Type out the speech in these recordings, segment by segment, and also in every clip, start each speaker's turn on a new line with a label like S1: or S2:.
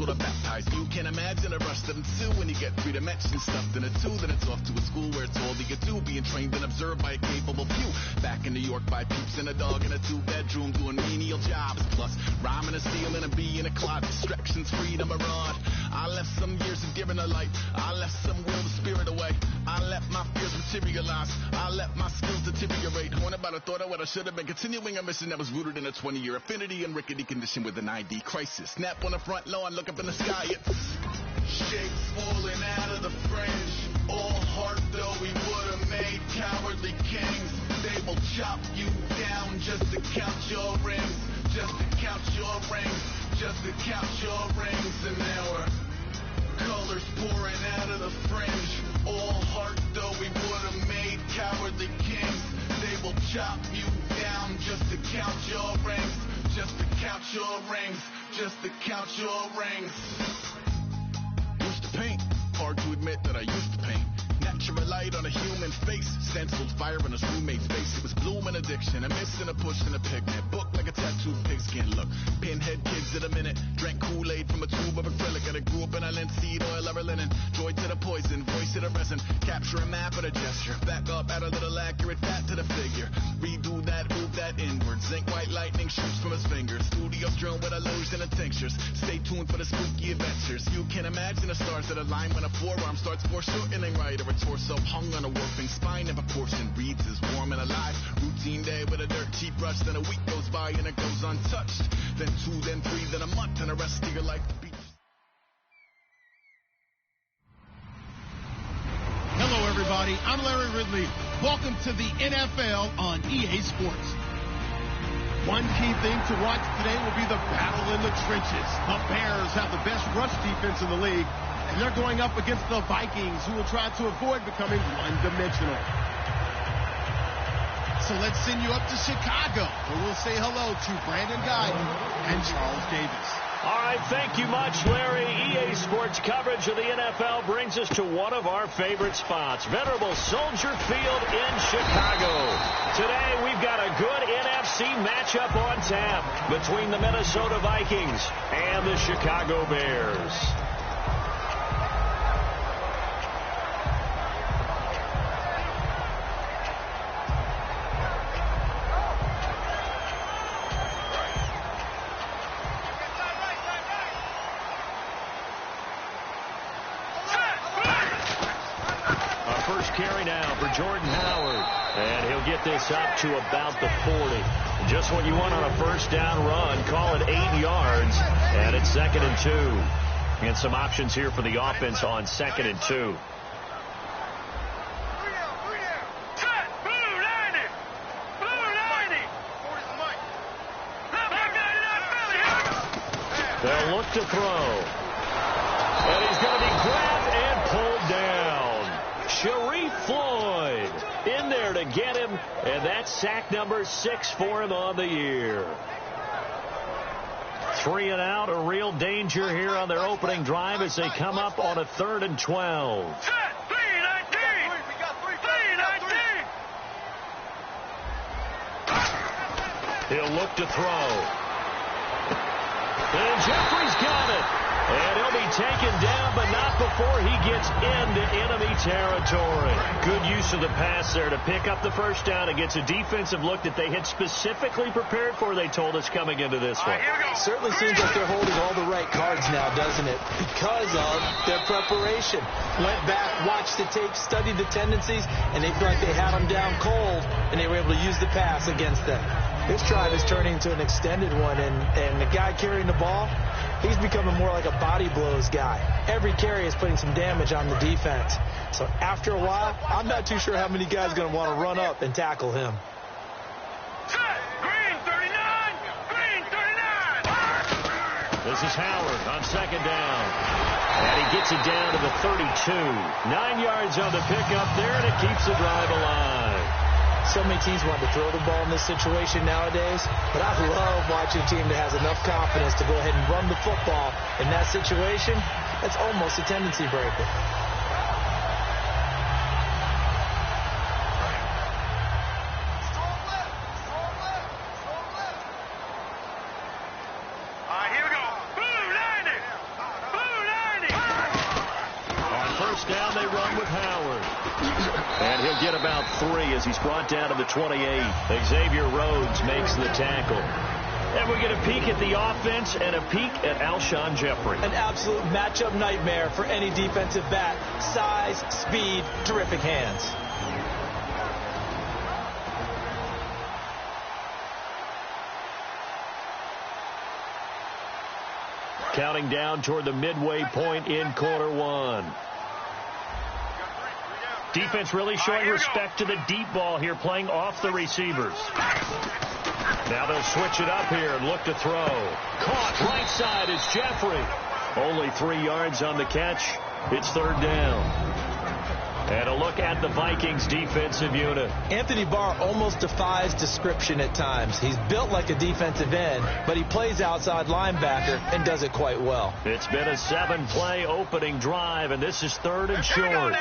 S1: to baptize. You can imagine a rush that ensue when you get 3 dimensions stuffed in a 2. Then it's off to a school where it's all you get to, being trained and observed by a capable few. Back in New York by peeps and a dog in a 2-bedroom doing menial jobs. Plus rhyming and stealing and being a clock. Distractions, freedom, a rod. I left some years of deer in the light. I left some will the spirit away. I let my fears materialize. I let my skills deteriorate. Horn about a thought of what I should have been. Continuing a mission that was rooted in a 20-year affinity and rickety condition with an ID crisis. Snap on the front lawn, look up in the sky. It's shapes falling out of the fringe. All heart though we would have made cowardly kings. They will chop you down just to count your rings. Just to count your rings. Just to count your rings. And there were colors pouring out of the fringe. All heart though we would have made cowardly kings. They will chop you down just to count your rings. Just to count your rings. Just to count your rings. Used to paint. Hard to admit that I used to paint. Natural light on a human face. Stenciled fire in his roommate's face. It was bloom and addiction. A miss and a push and a pigment. Book like a tattooed pigskin look. Pinhead kids in a minute. Drank Kool-Aid from a tube of acrylic. And I grew up in a linseed oil or a linen. Joy to the poison. Voice to the resin. Capture a map with a gesture. Back up, add a little accurate fat to the figure. Redo that, move that inward. Zinc white lightning shoots from his fingers. Studio strewn with illusion and tinctures. Stay tuned for the spooky adventures. You can imagine the stars that align when a forearm starts foreshortening right, or a torso hung on a warping spine. And proportion reads as warm and alive. Routine day with a dirt cheap rush. Then a week goes by and it goes untouched. Then 2, then 3, then a month, and the rest of your life beach.
S2: Hello, everybody. I'm Larry Ridley. Welcome to the NFL on EA Sports. One key thing to watch today will be the battle in the trenches. The Bears have the best rush defense in the league, and they're going up against the Vikings, who will try to avoid becoming one-dimensional. So let's send you up to Chicago, where we'll say hello to Brandon Guyton and Charles Davis.
S3: All right, thank you much, Larry. EA Sports coverage of the NFL brings us to one of our favorite spots, venerable Soldier Field in Chicago. Today, we've got a good NFC matchup on tap between the Minnesota Vikings and the Chicago Bears. Carry now for Jordan Howard, and he'll get this up to about the 40. Just what you want on a first down run. Call it 8 yards, and it's 2nd and 2. And some options here for the offense on 2nd and 2. They'll look to throw, and he's going to be grabbed and pulled down. Sharif Floyd in there to get him, and that's sack number 6 for him on the year. 3 and out, a real danger here on their opening drive as they come up on a 3rd and 12. He'll look to throw. And Jeffrey's got it. And he'll be taken down, but not before he gets into enemy territory. Good use of the pass there to pick up the first down against a defensive look that they had specifically prepared for, they told us, coming into this one.
S4: It certainly seems like they're holding all the right cards now, doesn't it? Because of their preparation. Went back, watched the tape, studied the tendencies, and they feel like they had them down cold, and they were able to use the pass against them. This drive is turning into an extended one, and the guy carrying the ball, he's becoming more like a body blows guy. Every carry is putting some damage on the defense. So after a while, I'm not too sure how many guys are going to want to run up and tackle him.
S3: Green 39! Green 39! This is Howard on 2nd down. And he gets it down to the 32. 9 yards on the pickup there, and it keeps the drive alive.
S4: So many teams want to throw the ball in this situation nowadays, but I love watching a team that has enough confidence to go ahead and run the football in that situation. That's almost a tendency breaker. All right, here we go. Blue 90.
S3: first down, they run with Howard. And he'll get about 3 as he's brought down to the 28. Xavier Rhodes makes the tackle. And we get a peek at the offense and a peek at Alshon Jeffrey.
S4: An absolute matchup nightmare for any defensive back. Size, speed, terrific hands.
S3: Counting down toward the midway point in quarter one. Defense really showing respect to the deep ball here, playing off the receivers. Now they'll switch it up here and look to throw. Caught right side is Jeffrey. Only 3 yards on the catch. It's third down. And a look at the Vikings defensive unit.
S4: Anthony Barr almost defies description at times. He's built like a defensive end, but he plays outside linebacker and does it quite well.
S3: It's been a 7-play opening drive, and this is third and short.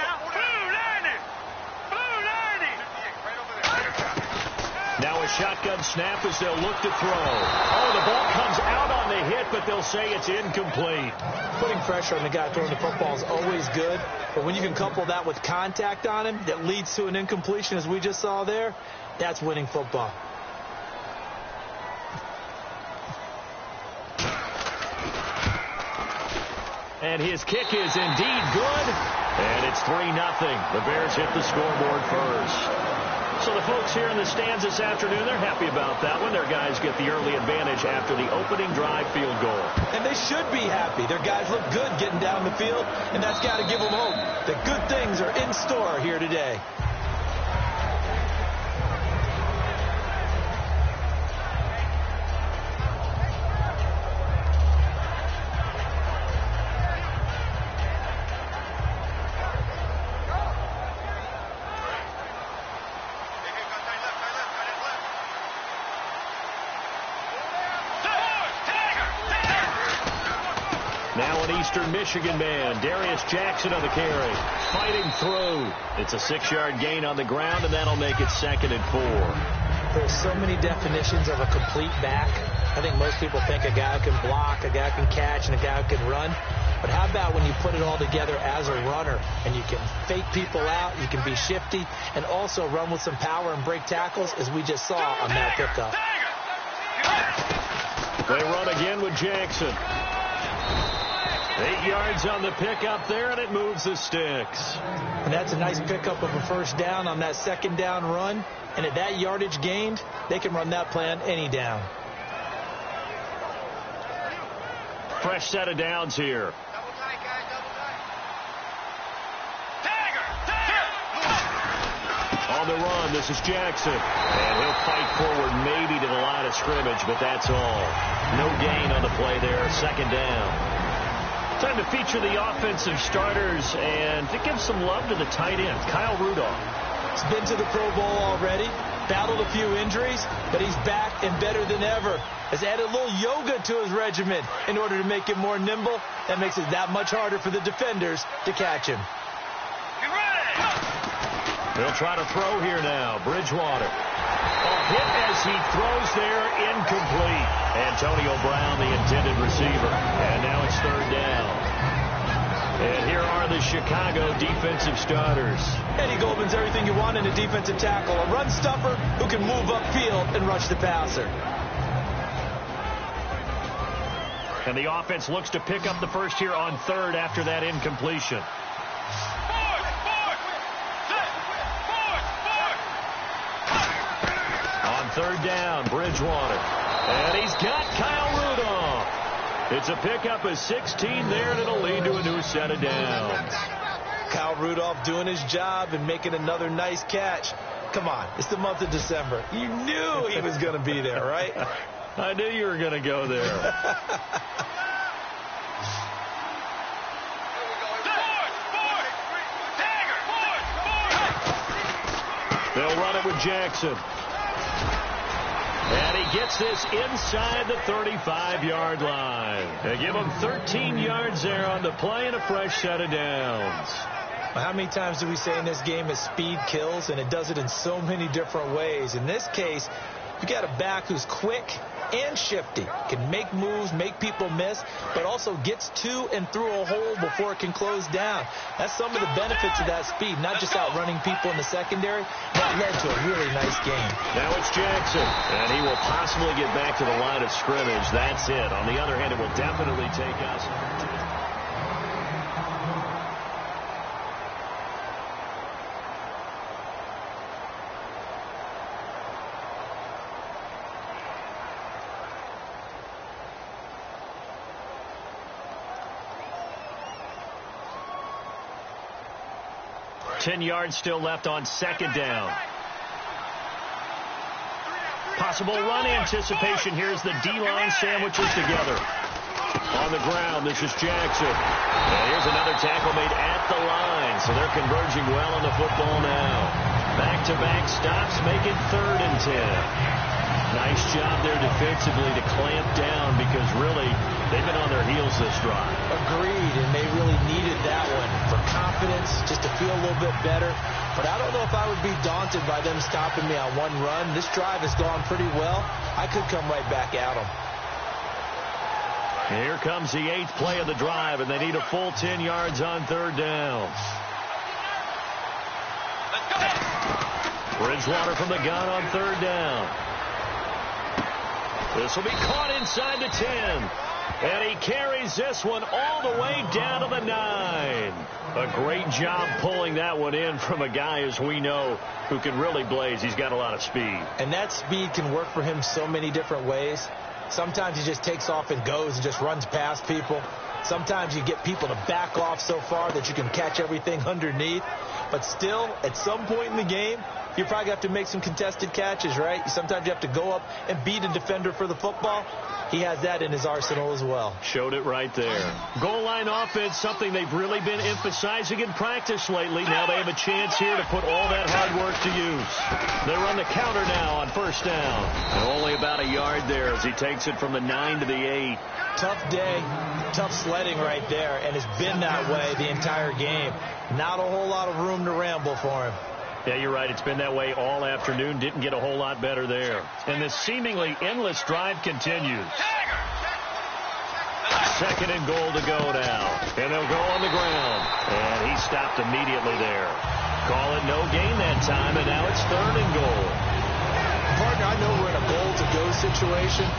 S3: Now a shotgun snap as they'll look to throw. Oh, the ball comes out on the hit, but they'll say it's incomplete.
S4: Putting pressure on the guy throwing the football is always good, but when you can couple that with contact on him that leads to an incompletion, as we just saw there, that's winning football.
S3: And his kick is indeed good, and it's 3-0. The Bears hit the scoreboard first. So the folks here in the stands this afternoon, they're happy about that one. Their guys get the early advantage after the opening drive field goal.
S4: And they should be happy. Their guys look good getting down the field, and that's got to give them hope that good things are in store here today.
S3: Now an Eastern Michigan man, Darius Jackson on the carry, fighting through. It's a 6-yard gain on the ground, and that'll make it 2nd and 4.
S4: There's so many definitions of a complete back. I think most people think a guy who can block, a guy who can catch, and a guy who can run. But how about when you put it all together as a runner, and you can fake people out, you can be shifty, and also run with some power and break tackles, as we just saw on that pickup.
S3: They run again with Jackson. 8 yards on the pickup there, and it moves the sticks.
S4: And that's a nice pickup of a first down on that second down run. And at that yardage gained, they can run that play on any down.
S3: Fresh set of downs here. On the run, this is Jackson. And he'll fight forward maybe to the line of scrimmage, but that's all. No gain on the play there, 2nd down. Time to feature the offensive starters and to give some love to the tight end, Kyle Rudolph.
S4: He's been to the Pro Bowl already, battled a few injuries, but he's back and better than ever. Has added a little yoga to his regimen in order to make him more nimble. That makes it that much harder for the defenders to catch him.
S3: They'll try to throw here now. Bridgewater. A hit as he throws there, incomplete. Antonio Brown, the intended receiver. And now it's 3rd down. And here are the Chicago defensive starters.
S4: Eddie Goldman's everything you want in a defensive tackle. A run stuffer who can move upfield and rush the passer.
S3: And the offense looks to pick up the first here on 3rd after that incompletion. On 3rd down, Bridgewater. And he's got Kyle Rudolph. It's a pickup of 16 there, and it'll lead to a new set of downs.
S4: Kyle Rudolph doing his job and making another nice catch. Come on, it's the month of December. You knew he was going to be there, right?
S3: I knew you were going to go there. They'll run it with Jackson. And he gets this inside the 35-yard line. They give him 13 yards there on the play and a fresh set of downs.
S4: Well, how many times do we say in this game that speed kills, and it does it in so many different ways? In this case, You got a back who's quick and shifty, can make moves, make people miss, but also gets to and through a hole before it can close down. That's some of the benefits of that speed, not just outrunning people in the secondary. That led to a really nice game.
S3: Now it's Jackson, and he will possibly get back to the line of scrimmage. That's it. On the other hand, it will definitely take us. $10 yards still left on second down. Possible run anticipation. Here's the D-line sandwiches together. On the ground, this is Jackson. And here's another tackle made at the line. So they're converging well on the football now. Back-to-back stops make it 3rd and 10. Nice job there defensively to clamp down because really they've been on their heels this drive.
S4: Agreed, and they really needed that one for confidence, just to feel a little bit better. But I don't know if I would be daunted by them stopping me on one run. This drive has gone pretty well. I could come right back at them.
S3: Here comes the 8th play of the drive, and they need a full 10 yards on 3rd down. Bridgewater from the gun on 3rd down. This will be caught inside the 10. And he carries this one all the way down to the 9. A great job pulling that one in from a guy, as we know, who can really blaze. He's got a lot of speed.
S4: And that speed can work for him so many different ways. Sometimes he just takes off and goes and just runs past people. Sometimes you get people to back off so far that you can catch everything underneath. But still, at some point in the game, you probably have to make some contested catches, right? Sometimes you have to go up and beat a defender for the football. He has that in his arsenal as well.
S3: Showed it right there. Goal line offense, something they've really been emphasizing in practice lately. Now they have a chance here to put all that hard work to use. They run the counter now on 1st down. And only about a yard there as he takes it from the 9 to the 8.
S4: Tough day, tough sledding right there, and it's been that way the entire game. Not a whole lot of room to ramble for him.
S3: Yeah, you're right. It's been that way all afternoon. Didn't get a whole lot better there. And this seemingly endless drive continues. 2nd and goal to go now. And they'll go on the ground. And he stopped immediately there. Call it no gain that time, and now it's 3rd and goal.
S4: Partner, I know we're in a goal-to-go situation,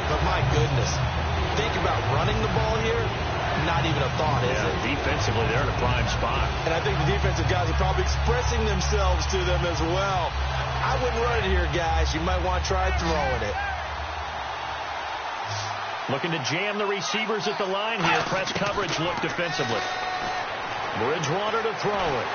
S4: but my goodness. Think about running the ball here. Not even a thought, is it?
S3: Defensively, they're in a prime spot.
S4: And I think the defensive guys are probably expressing themselves to them as well. I wouldn't run it here, guys. You might want to try throwing it.
S3: Looking to jam the receivers at the line here. Press coverage look defensively. Bridgewater to throw it.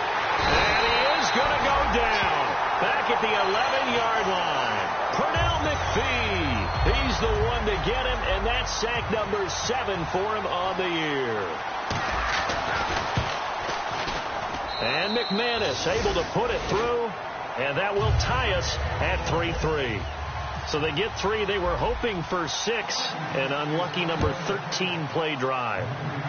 S3: And he is going to go down. Back at the 11-yard line. Pernell McPhee. He's the one to get him, and that's sack number 7 for him on the year. And McManus able to put it through, and that will tie us at 3-3. So they get 3. They were hoping for 6. An unlucky number 13 play drive.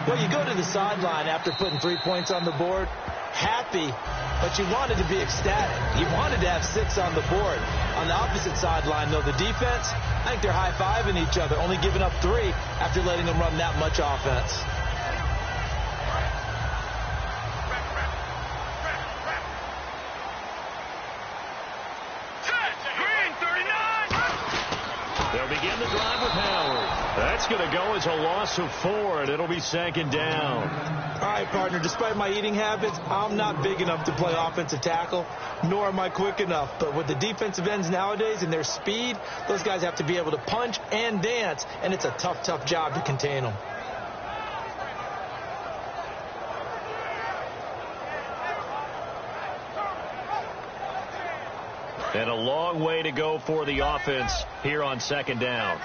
S4: Well, you go to the sideline after putting 3 points on the board, happy, but you wanted to be ecstatic. You wanted to have 6 on the board. On the opposite sideline, though, the defense, I think they're high-fiving each other, only giving up 3 after letting them run that much offense.
S3: They'll begin the drive with Howard. That's going to go as a loss of 4, and it'll be 2nd down.
S4: All right, partner, despite my eating habits, I'm not big enough to play offensive tackle, nor am I quick enough. But with the defensive ends nowadays and their speed, those guys have to be able to punch and dance, and it's a tough, tough job to contain them.
S3: And a long way to go for the offense here on 2nd down.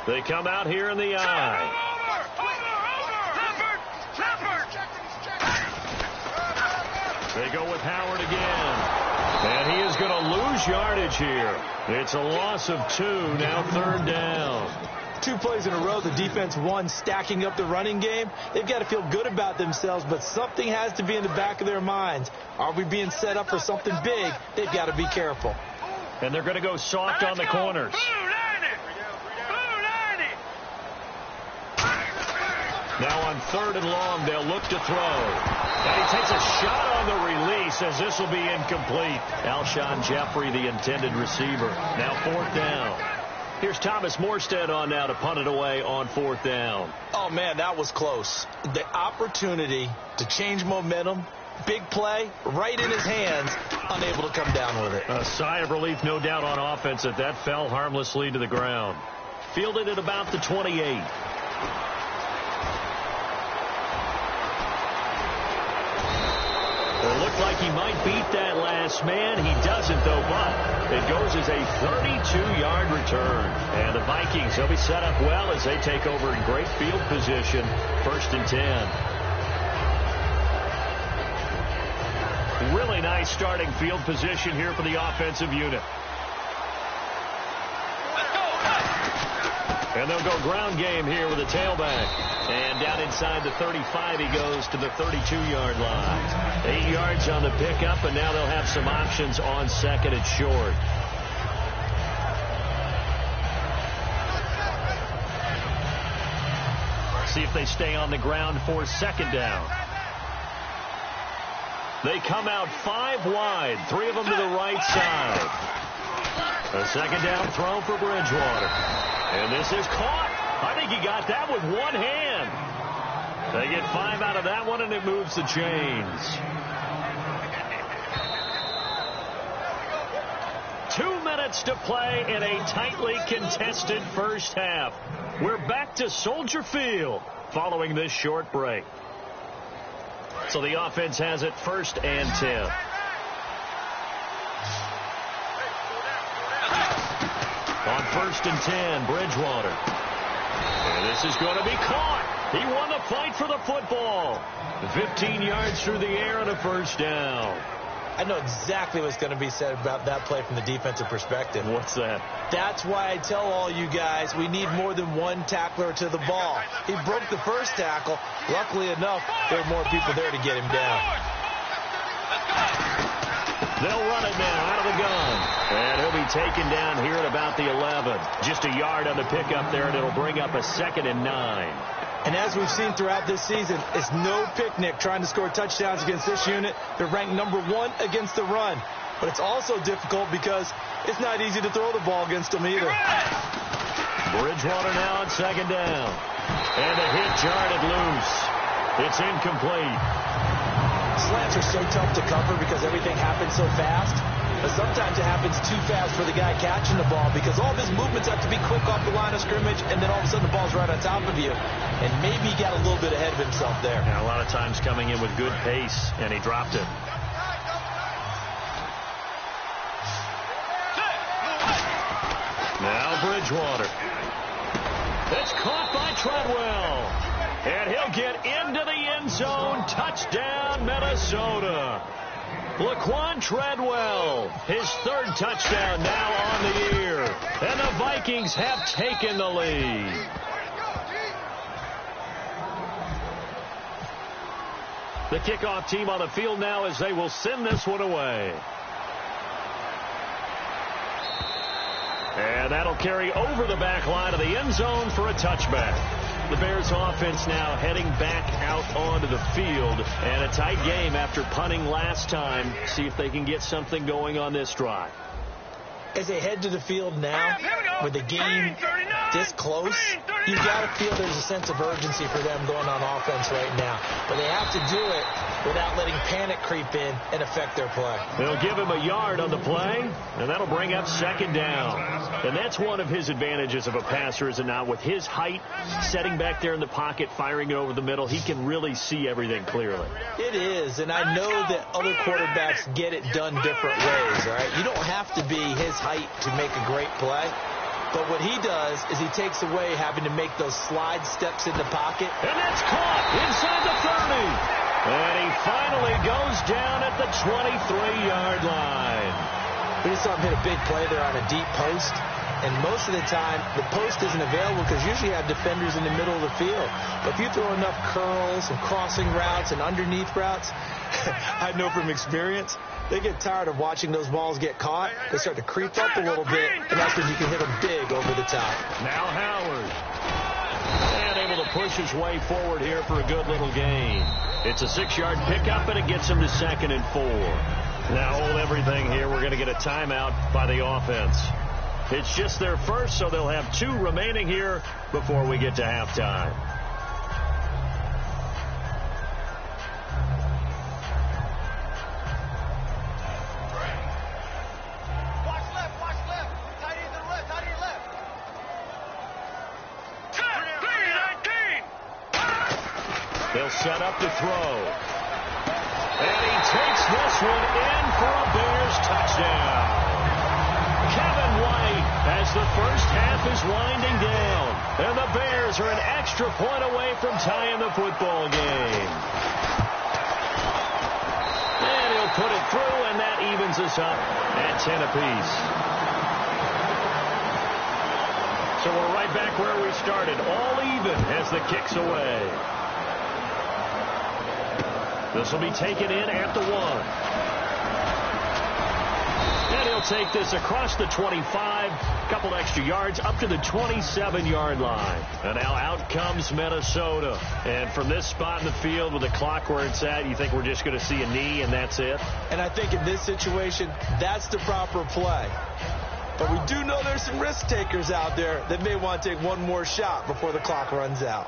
S3: They come out here in the eye. They go with Howard again. And he is going to lose yardage here. It's a loss of 2, now 3rd down.
S4: 2 plays in a row, the defense won, stacking up the running game. They've got to feel good about themselves, but something has to be in the back of their minds. Are we being set up for something big? They've got to be careful.
S3: And they're going to go soft on the corners. Now on 3rd and long, they'll look to throw. And he takes a shot on the release as this will be incomplete. Alshon Jeffrey, the intended receiver. Now 4th down. Here's Thomas Morstead on now to punt it away on 4th down.
S4: Oh, man, that was close. The opportunity to change momentum, big play, right in his hands, unable to come down with it.
S3: A sigh of relief, no doubt, on offense that fell harmlessly to the ground. Fielded at about the 28. It looked like he might beat that last man. He doesn't, though, but it goes as a 32-yard return. And the Vikings, they'll be set up well as they take over in great field position. 1st and 10. Really nice starting field position here for the offensive unit. And they'll go ground game here with a tailback. And down inside the 35, he goes to the 32-yard line. 8 yards on the pickup, and now they'll have some options on 2nd and short. See if they stay on the ground for 2nd down. They come out 5 wide, 3 of them to the right side. A 2nd down throw for Bridgewater. And this is caught. I think he got that with one hand. They get 5 out of that one, and it moves the chains. 2 minutes to play in a tightly contested first half. We're back to Soldier Field following this short break. So the offense has it 1st and 10. On 1st and 10, Bridgewater. And this is going to be caught. He won the fight for the football. 15 yards through the air and a 1st down.
S4: I know exactly what's going to be said about that play from the defensive perspective.
S3: What's that?
S4: That's why I tell all you guys we need more than one tackler to the ball. He broke the first tackle. Luckily enough, there were more people there to get him down.
S3: They'll run it now out of the gun. And he'll be taken down here at about the 11. Just a yard on the pickup there, and it'll bring up a 2nd and 9.
S4: And as we've seen throughout this season, it's no picnic trying to score touchdowns against this unit. They're ranked number 1 against the run. But it's also difficult because it's not easy to throw the ball against them either.
S3: Bridgewater now on 2nd down. And a hit jarred it loose. It's incomplete.
S4: Slants are so tough to cover because everything happens so fast. But sometimes it happens too fast for the guy catching the ball because all of his movements have to be quick off the line of scrimmage, and then all of a sudden the ball's right on top of you. And maybe he got a little bit ahead of himself there.
S3: Yeah, a lot of times coming in with good pace, and he dropped it. Now Bridgewater. It's caught by Treadwell. And he'll get into the end zone. Touchdown, Minnesota. Laquan Treadwell, his 3rd touchdown now on the year. And the Vikings have taken the lead. The kickoff team on the field now as they will send this one away. And that'll carry over the back line of the end zone for a touchback. The Bears offense now heading back out onto the field. And a tight game after punting last time. See if they can get something going on this drive.
S4: As they head to the field now, with the game this close, you've got to feel there's a sense of urgency for them going on offense right now. But they have to do it without letting panic creep in and affect their play.
S3: They'll give him a yard on the play, and that'll bring up 2nd down. And that's one of his advantages of a passer, is it not? With his height, setting back there in the pocket, firing it over the middle, he can really see everything clearly.
S4: It is, and I know that other quarterbacks get it done different ways, all right? You don't have to be his height to make a great play. But what he does is he takes away having to make those slide steps in the pocket.
S3: And that's caught inside the 30. And he finally goes down at the 23-yard line.
S4: We just saw him hit a big play there on a deep post. and most of the time, the post isn't available because usually you have defenders in the middle of the field. But if you throw enough curls and crossing routes and underneath routes, I know from experience, they get tired of watching those balls get caught. They start to creep up a little bit, and that's when you can hit them big over the top.
S3: Now Howard. And able to push his way forward here for a good little gain. It's a 6-yard pickup, and it gets him to 2nd and 4. Now hold everything here. We're going to get a timeout by the offense. It's just their first, so they'll have 2 remaining here before we get to halftime. They'll set up to throw. And he takes this one in for a Bears touchdown. Kevin White, as the first half is winding down. And the Bears are an extra point away from tying the football game. And he'll put it through, and that evens us up at 10 apiece. So we're right back where we started, all even as the kick's away. This will be taken in at the 1. And he'll take this across the 25, a couple extra yards, up to the 27-yard line. And now out comes Minnesota. And from this spot in the field with the clock where it's at, you think we're just going to see a knee and that's it?
S4: And I think in this situation, that's the proper play. But we do know there's some risk takers out there that may want to take one more shot before the clock runs out.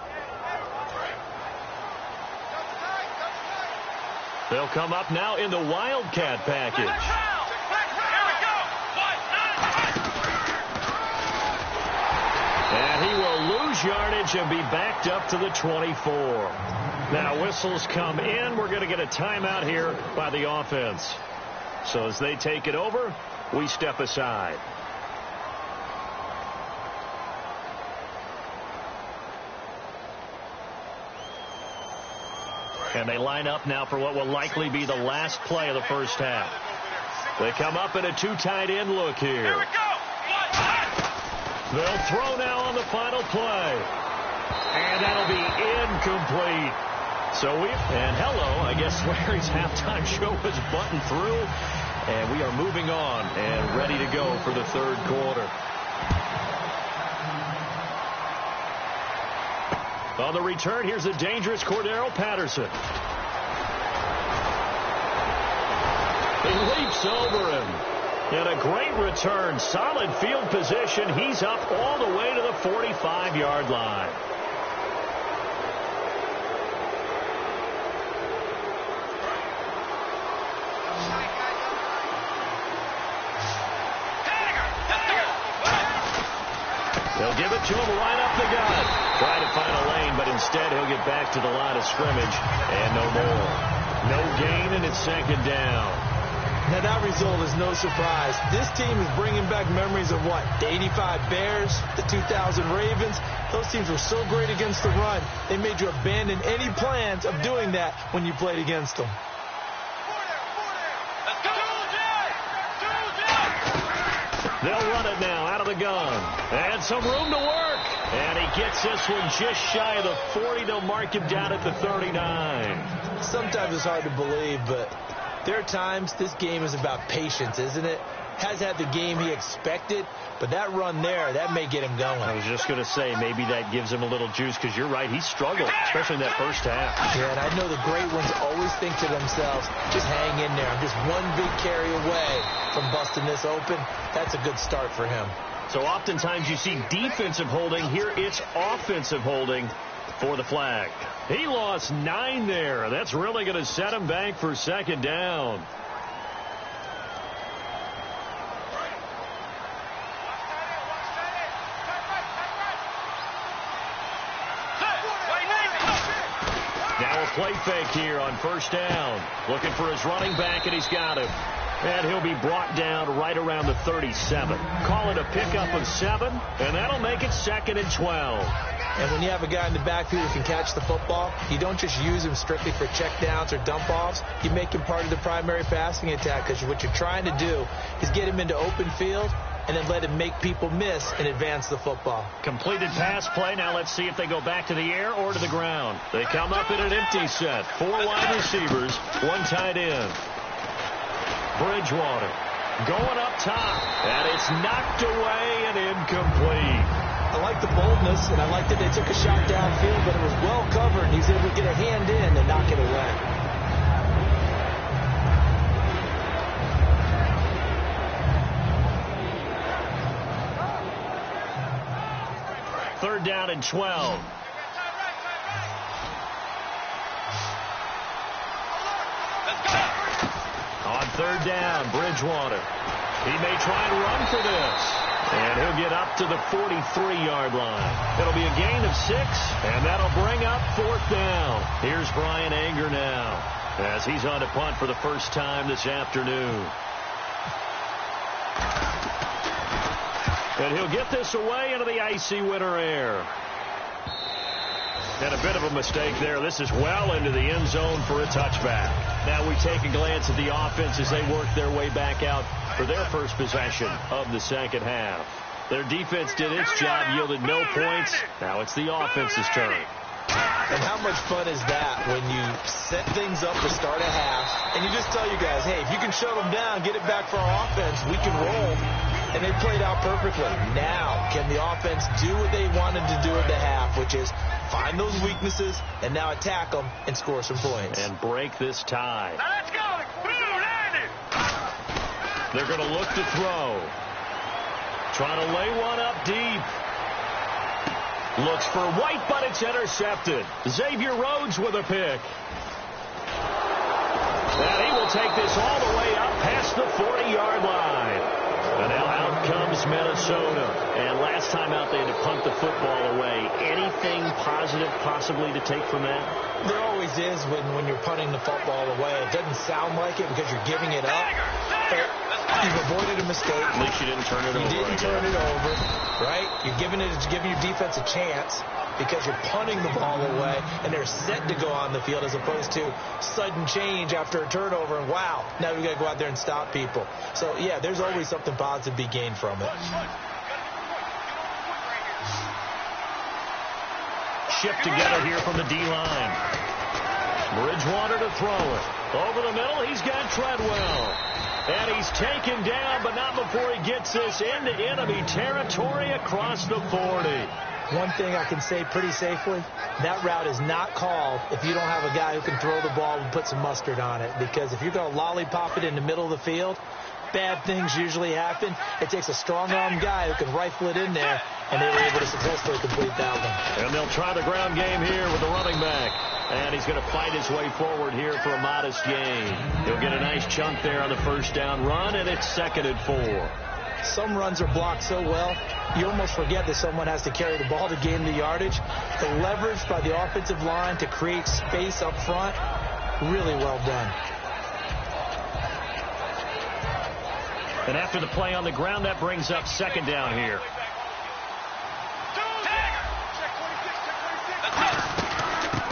S3: They'll come up now in the Wildcat package. And he will lose yardage and be backed up to the 24. Now whistles come in. We're going to get a timeout here by the offense. So as they take it over, we step aside. And they line up now for what will likely be the last play of the first half. They come up in a 2 tight end look here. Here we go. They'll throw now on the final play. And that'll be incomplete. And hello, I guess Larry's halftime show is buttoned through. And we are moving on and ready to go for the third quarter. On the return, here's a dangerous Cordero Patterson. He leaps over him. And a great return. Solid field position. He's up all the way to the 45-yard line. They'll give it to him right up the gut. Try to find a lane, but instead he'll get back to the line of scrimmage. And no more. No gain, and it's 2nd down.
S4: Now that result is no surprise. This team is bringing back memories of what? The 85 Bears, the 2000 Ravens. Those teams were so great against the run, they made you abandon any plans of doing that when you played against them.
S3: They'll run it now out of the gun. And some room to work. And he gets this one just shy of the 40. They'll mark him down at the 39.
S4: Sometimes it's hard to believe, but there are times this game is about patience, isn't it? Has had the game he expected, but that run there, that may get him going.
S3: I was just going to say, maybe that gives him a little juice, because you're right, he struggled, especially in that first half.
S4: Yeah, and I know the great ones always think to themselves, just hang in there. I'm just one big carry away from busting this open. That's a good start for him.
S3: So oftentimes you see defensive holding. Here it's offensive holding for the flag. He lost 9 there. That's really going to set him back for 2nd down. Now a play fake here on 1st down. Looking for his running back, and he's got him. And he'll be brought down right around the 37. Call it a pickup of 7, and that'll make it 2nd and 12.
S4: And when you have a guy in the backfield who can catch the football, you don't just use him strictly for checkdowns or dump-offs. You make him part of the primary passing attack, because what you're trying to do is get him into open field and then let him make people miss and advance the football.
S3: Completed pass play. Now let's see if they go back to the air or to the ground. They come up in an empty set. 4 wide receivers, 1 tight end. Bridgewater going up top, and it's knocked away and incomplete.
S4: I like the boldness, and I like that they took a shot downfield, but it was well covered, and he's able to get a hand in and knock it away.
S3: Third down and 12. On third down, Bridgewater. He may try and run for this. And he'll get up to the 43-yard line. It'll be a gain of 6, and that'll bring up 4th down. Here's Brian Anger now as he's on to punt for the first time this afternoon. And he'll get this away into the icy winter air. And a bit of a mistake there. This is well into the end zone for a touchback. Now we take a glance at the offense as they work their way back out for their first possession of the second half. Their defense did its job, yielded no points. Now it's the offense's turn.
S4: And how much fun is that when you set things up to start a half, and you just tell you guys, hey, if you can shut them down, get it back for our offense, we can roll. And they played out perfectly. Now, can the offense do what they wanted to do at the half, which is find those weaknesses and now attack them and score some points.
S3: And break this tie.
S5: Now let's go.
S3: They're going to look to throw. Trying to lay one up deep. Looks for White, but it's intercepted. Xavier Rhodes with a pick. And he will take this all the way up past the 40-yard line. And now out comes Minnesota. And last time out, they had to punt the football away. Anything positive possibly to take from that?
S4: There always is when you're punting the football away. It doesn't sound like it because you're giving it up. But you've avoided a mistake.
S3: At least you didn't turn it over.
S4: You didn't turn it over, right? You're giving your defense a chance because you're punting the ball away, and they're set to go on the field as opposed to sudden change after a turnover, and wow, now we've got to go out there and stop people. So, yeah, there's always something positive to be gained from it.
S3: Shipped together here from the D-line. Bridgewater to throw it. Over the middle, he's got Treadwell. And he's taken down, but not before he gets this into enemy territory across the 40.
S4: One thing I can say pretty safely, that route is not called if you don't have a guy who can throw the ball and put some mustard on it. Because if you're going to lollipop it in the middle of the field, bad things usually happen. It takes a strong-arm guy who can rifle it in there, and they were able to successfully complete that one.
S3: And they'll try the ground game here with the running back. And he's going to fight his way forward here for a modest gain. He'll get a nice chunk there on the first down run, and it's 2nd and 4.
S4: Some runs are blocked so well, you almost forget that someone has to carry the ball to gain the yardage. The leverage by the offensive line to create space up front, really well done.
S3: And after the play on the ground, that brings up 2nd down here.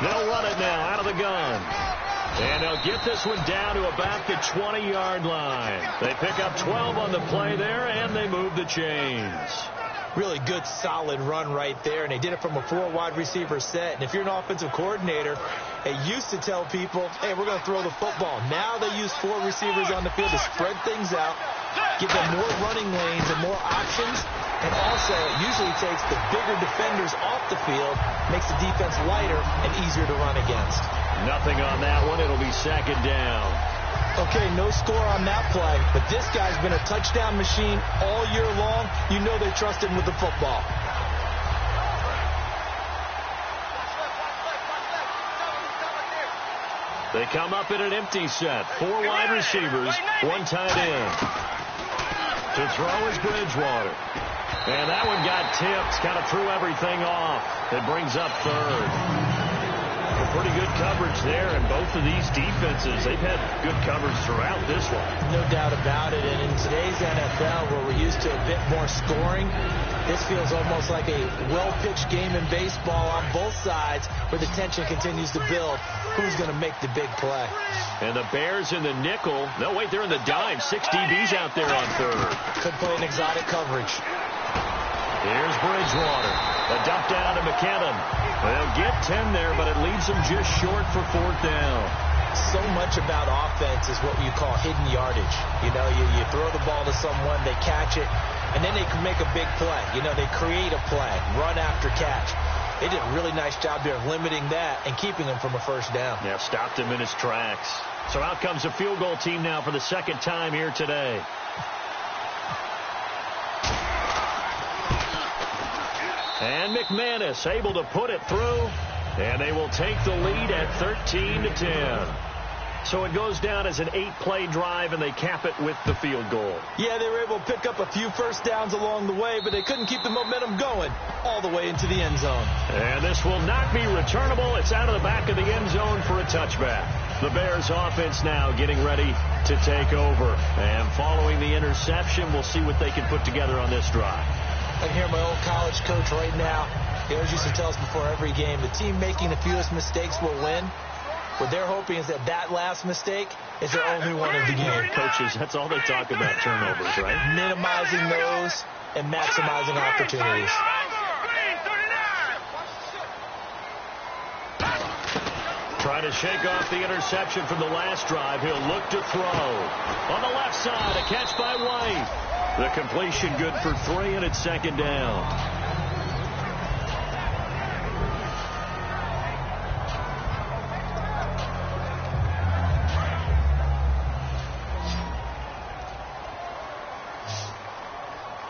S3: They'll run it now out of the gun. And they'll get this one down to about the 20-yard line. They pick up 12 on the play there, and they move the chains.
S4: Really good, solid run right there, and they did it from a 4 wide receiver set. And if you're an offensive coordinator, they used to tell people, hey, we're going to throw the football. Now they use 4 receivers on the field to spread things out, give them more running lanes and more options. And also, it usually takes the bigger defenders off the field, makes the defense lighter and easier to run against.
S3: Nothing on that one. It'll be 2nd down.
S4: Okay, no score on that play, but this guy's been a touchdown machine all year long. You know they trust him with the football.
S3: They come up in an empty set. 4 wide receivers, 1 tight end. To throw is Bridgewater. And that one got tipped, kind of threw everything off. It brings up 3rd.
S4: The
S3: Pretty good coverage there, and both of these defenses, they've had good coverage throughout this one.
S4: No doubt about it, and in today's NFL, where we're used to a bit more scoring, this feels almost like a well-pitched game in baseball on both sides, where the tension continues to build. Who's going to make the big play?
S3: And the Bears in the nickel. No, wait, they're in the dime. 6 DBs out there on third.
S4: Could play an exotic coverage.
S3: Here's Bridgewater. A dump down to McKinnon. They'll get 10 there, but it leaves them just short for fourth down.
S4: So much about offense is what you call hidden yardage. You know, you throw the ball to someone, they catch it, and then they can make a big play. You know, they create a play, run after catch. They did a really nice job there of limiting that and keeping him from a first down.
S3: Yeah, stopped him in his tracks. So out comes a field goal team now for the second time here today. And McManus able to put it through, and they will take the lead at 13-10. So it goes down as an 8-play drive, and they cap it with the field goal.
S4: Yeah, they were able to pick up a few first downs along the way, but they couldn't keep the momentum going all the way into the end zone.
S3: And this will not be returnable. It's out of the back of the end zone for a touchback. The Bears offense now getting ready to take over. And following the interception, we'll see what they can put together on this drive.
S4: I can hear my old college coach right now. He always used to tell us before every game, the team making the fewest mistakes will win. What they're hoping is that that last mistake is their only one of the game.
S3: Coaches, that's all they talk about, turnovers, right?
S4: Minimizing those and maximizing opportunities.
S3: Trying to shake off the interception from the last drive. He'll look to throw. On the left side, a catch by White. The completion good for 3, and it's second down.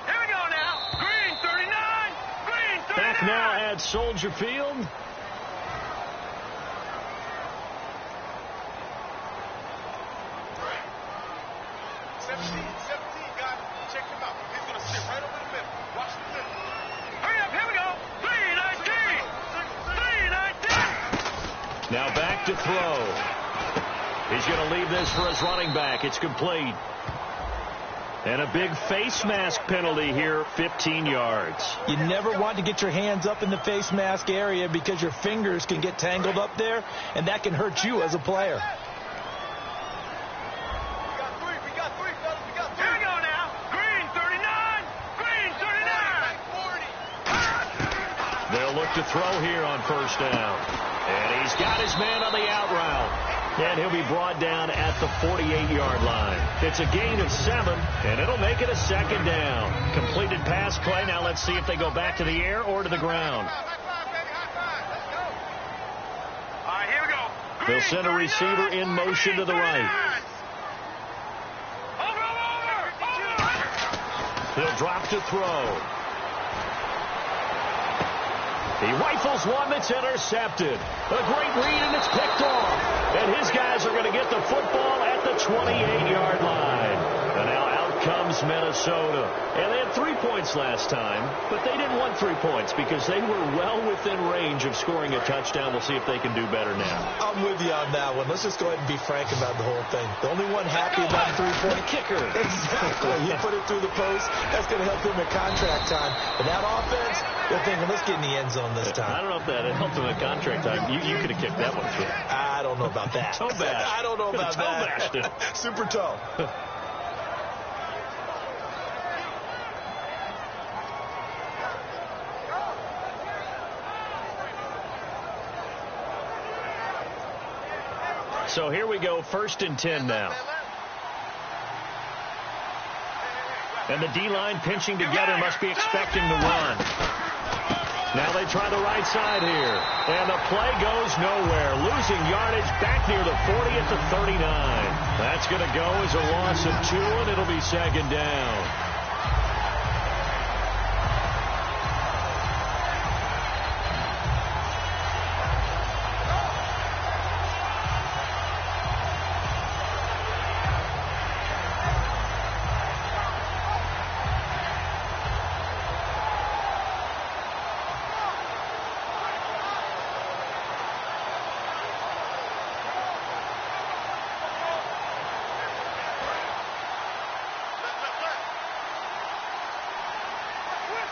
S5: Here we go now. Green 39. Green 39.
S3: Back now at Soldier Field. Now back to throw. He's going to leave this for his running back. It's complete. And a big face mask penalty here, 15 yards.
S4: You never want to get your hands up in the face mask area because your fingers can get tangled up there, and that can hurt you as a player.
S5: We got three, fellas. We got three. Here we go now. Green 39. Green 39.
S3: They'll look to throw here on first down. And he's got his man on the out route. And he'll be brought down at the 48-yard line. It's a gain of 7, and it'll make it a second down. Completed pass play. Now let's see if they go back to the air or to the ground.
S5: All right, here we go.
S3: They'll send a receiver in motion to the right. He'll drop to throw. He rifles one that's intercepted. A great read, and it's picked off. And his guys are going to get the football at the 28-yard line. And now out comes Minnesota. And they had 3 points last time, but they didn't want 3 points because they were well within range of scoring a touchdown. We'll see if they can do better now.
S4: I'm with you on that one. Let's just go ahead and be frank about the whole thing. The only one happy about the 3-point
S3: kicker.
S4: Exactly. He put it through the post. That's going to help him at contract time. But that offense, they're thinking, let's get in the end zone this time.
S3: I don't know if that helped him at contract time. You could have kicked that one through.
S4: I don't know about that.
S3: Toe bash.
S4: I don't know about
S3: toe
S4: that.
S3: Bashed it.
S4: Super toe.
S3: So here we go, 1st and 10 now. And the D-line pinching together, must be expecting the run. Now they try the right side here. And the play goes nowhere. Losing yardage back near the 40 at the 39. That's going to go as a loss of 2, and it'll be second down.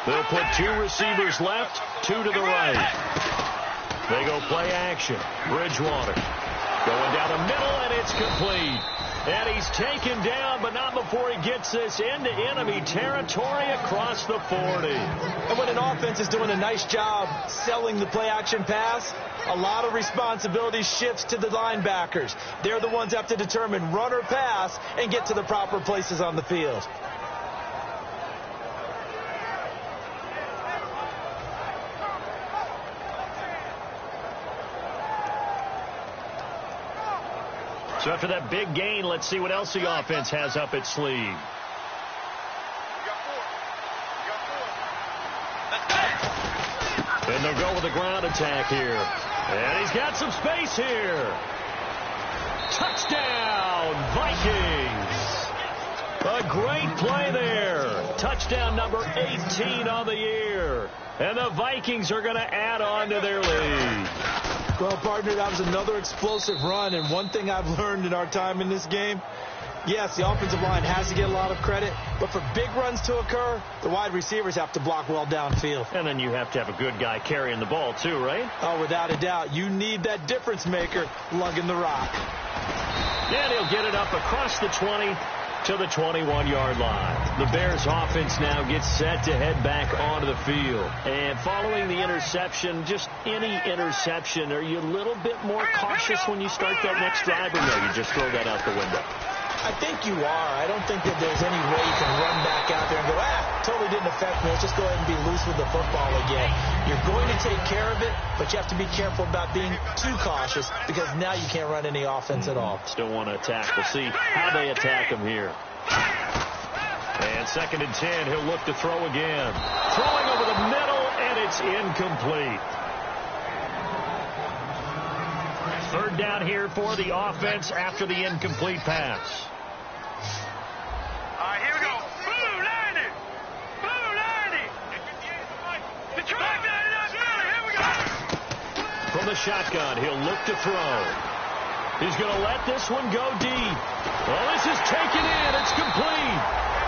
S3: They'll put 2 receivers left, 2 to the right. They go play action. Bridgewater going down the middle, and it's complete. And he's taken down, but not before he gets this into enemy territory across the 40.
S4: And when an offense is doing a nice job selling the play-action pass, a lot of responsibility shifts to the linebackers. They're the ones that have to determine run or pass and get to the proper places on the field.
S3: So after that big gain, let's see what else the offense has up its sleeve. And they'll go with a ground attack here. And he's got some space here. Touchdown, Vikings. A great play there. Touchdown number 18 on the year. And the Vikings are going to add on to their lead.
S4: Well, partner, that was another explosive run, and one thing I've learned in our time in this game, yes, the offensive line has to get a lot of credit, but for big runs to occur, the wide receivers have to block well downfield.
S3: And then you have to have a good guy carrying the ball, too, right?
S4: Oh, without a doubt. You need that difference maker lugging the rock.
S3: And he'll get it up across the 20 to the 21-yard line. The Bears offense now gets set to head back onto the field. And following the interception, just any interception, are you a little bit more cautious when you start that next drive, or no, you just throw that out the window?
S4: I think you are. I don't think that there's any way you can run back out there and go, totally didn't affect me. Let's just go ahead and be loose with the football again. You're going to take care of it, but you have to be careful about being too cautious because now you can't run any offense at all.
S3: Still want to attack. We'll see how they attack him here. And 2nd and 10, he'll look to throw again. Throwing over the middle, and it's incomplete. 3rd down here for the offense after the incomplete pass.
S5: All right, here we go. Blue 90. Blue 90. Detroit 99 Philly. Here we go.
S3: From the shotgun, he'll look to throw. He's going to let this one go deep. Well, this is taken in. It's complete.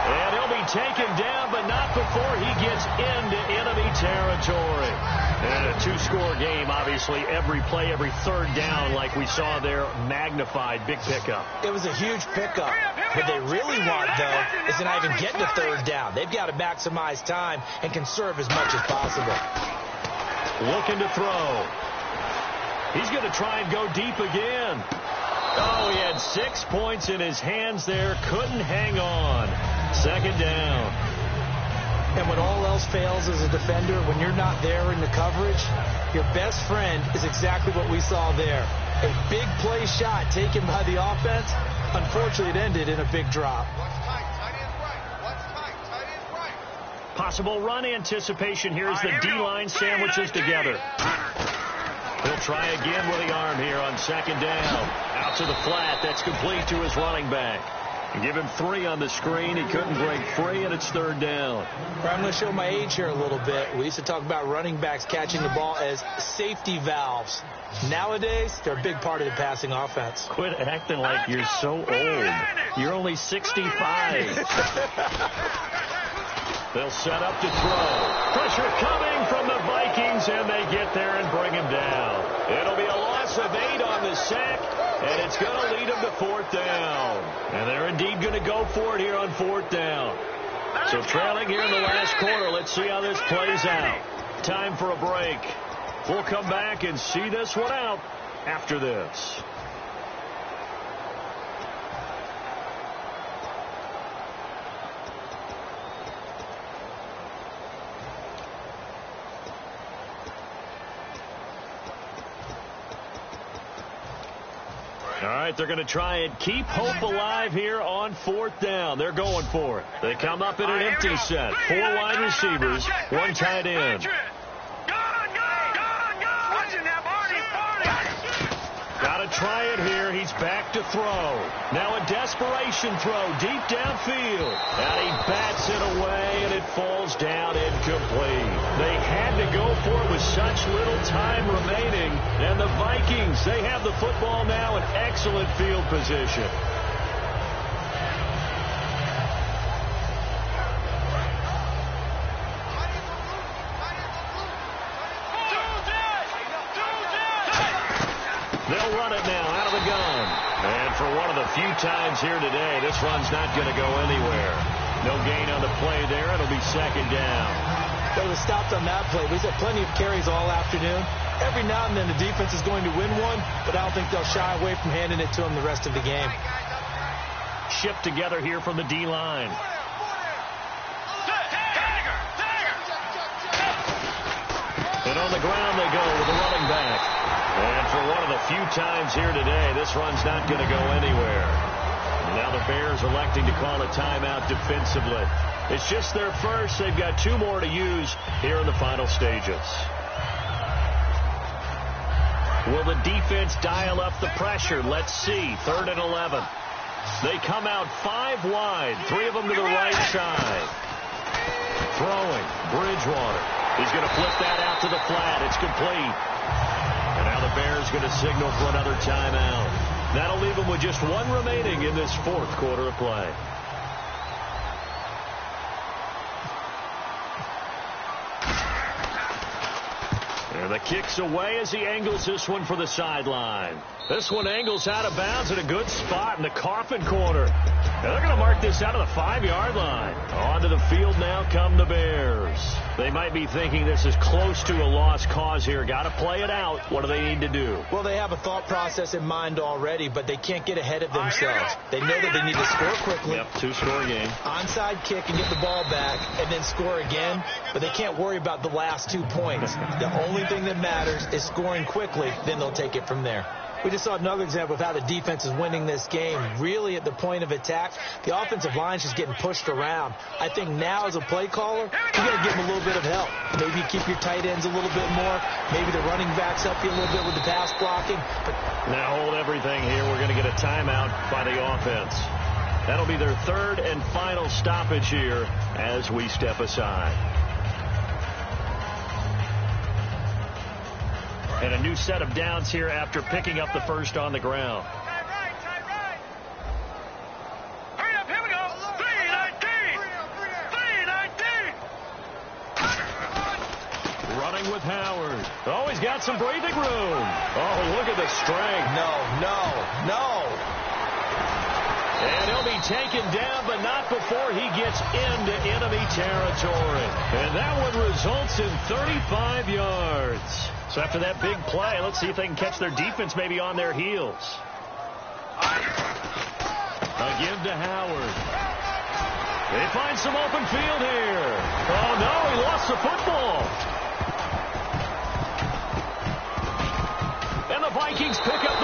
S3: And he'll be taken down, but not before he gets into enemy territory. And a 2-score game, obviously, every play, every 3rd down, like we saw there, magnified, big pickup.
S4: It was a huge pickup. What they really want, though, is to not even get to 3rd down. They've got to maximize time and conserve as much as possible.
S3: Looking to throw. He's going to try and go deep again. Oh, he had 6 points in his hands there. Couldn't hang on. 2nd down.
S4: And when all else fails as a defender, when you're not there in the coverage, your best friend is exactly what we saw there. A big play shot taken by the offense. Unfortunately, it ended in a big drop.
S3: Possible run anticipation here as the D-line sandwiches together. He'll try again with the arm here on 2nd down. Out to the flat. That's complete to his running back. Give him 3 on the screen. He couldn't break free, and it's 3rd down.
S4: I'm going to show my age here a little bit. We used to talk about running backs catching the ball as safety valves. Nowadays, they're a big part of the passing offense.
S3: Quit acting like you're so old. You're only 65. They'll set up to throw. Pressure coming from the Vikings, and they get there and bring him down. It'll be a loss of 8 on the sack, and it's going to lead them to 4th down. And they're indeed going to go for it here on 4th down. So trailing here in the last quarter. Let's see how this plays out. Time for a break. We'll come back and see this one out after this. All right, they're going to try and keep hope alive here on 4th down. They're going for it. They come up in an empty set. 4 wide receivers, 1 tight end. Got to try it here. He's back to throw. Now a desperation throw deep downfield. And he bats it away, and it falls down incomplete. They had to go for it with such little time remaining. And the Vikings, they have the football now in excellent field position. They'll run it now out of the gun. And for one of the few times here today, this run's not going to go anywhere. No gain on the play there. It'll be second down.
S4: But it was stopped on that play. We've had plenty of carries all afternoon. Every now and then the defense is going to win one, but I don't think they'll shy away from handing it to them the rest of the game.
S3: Shipped together here from the D-line. And on the ground they go with the running back. And for one of the few times here today, this run's not going to go anywhere. And now the Bears electing to call a timeout defensively. It's just their first. They've got 2 more to use here in the final stages. Will the defense dial up the pressure? Let's see. 3rd and 11. They come out 5 wide. 3 of them to the right side. Throwing. Bridgewater. He's going to flip that out to the flat. It's complete. And now the Bears going to signal for another timeout. That'll leave them with just 1 remaining in this 4th quarter of play. And the kick's away as he angles this one for the sideline. This one angles out of bounds at a good spot in the coffin corner. And they're going to mark this out of the 5-yard line. Onto the field now come the Bears. They might be thinking this is close to a lost cause here. Got to play it out. What do they need to do?
S4: Well, they have a thought process in mind already, but they can't get ahead of themselves. They know that they need to score quickly.
S3: Yep, 2-score game.
S4: Onside kick and get the ball back and then score again, but they can't worry about the last 2 points. The only thing that matters is scoring quickly, then they'll take it from there. We just saw another example of how the defense is winning this game. Really at the point of attack, the offensive line's just getting pushed around. I think now as a play caller, you got to give them a little bit of help. Maybe keep your tight ends a little bit more. Maybe the running backs help you a little bit with the pass blocking. But
S3: now hold everything here. We're going to get a timeout by the offense. That'll be their 3rd and final stoppage here as we step aside. And a new set of downs here after picking up the first on the ground.
S5: Tight right. Hurry up, here we go. 319. 319.
S3: Running with Howard. Oh, he's got some breathing room. Oh, look at the strength.
S4: No.
S3: And he'll be taken down, but not before he gets into enemy territory. And that one results in 35 yards. So after that big play, let's see if they can catch their defense maybe on their heels. A give to Howard. They find some open field here. Oh, no, he lost the football. And the Vikings pick up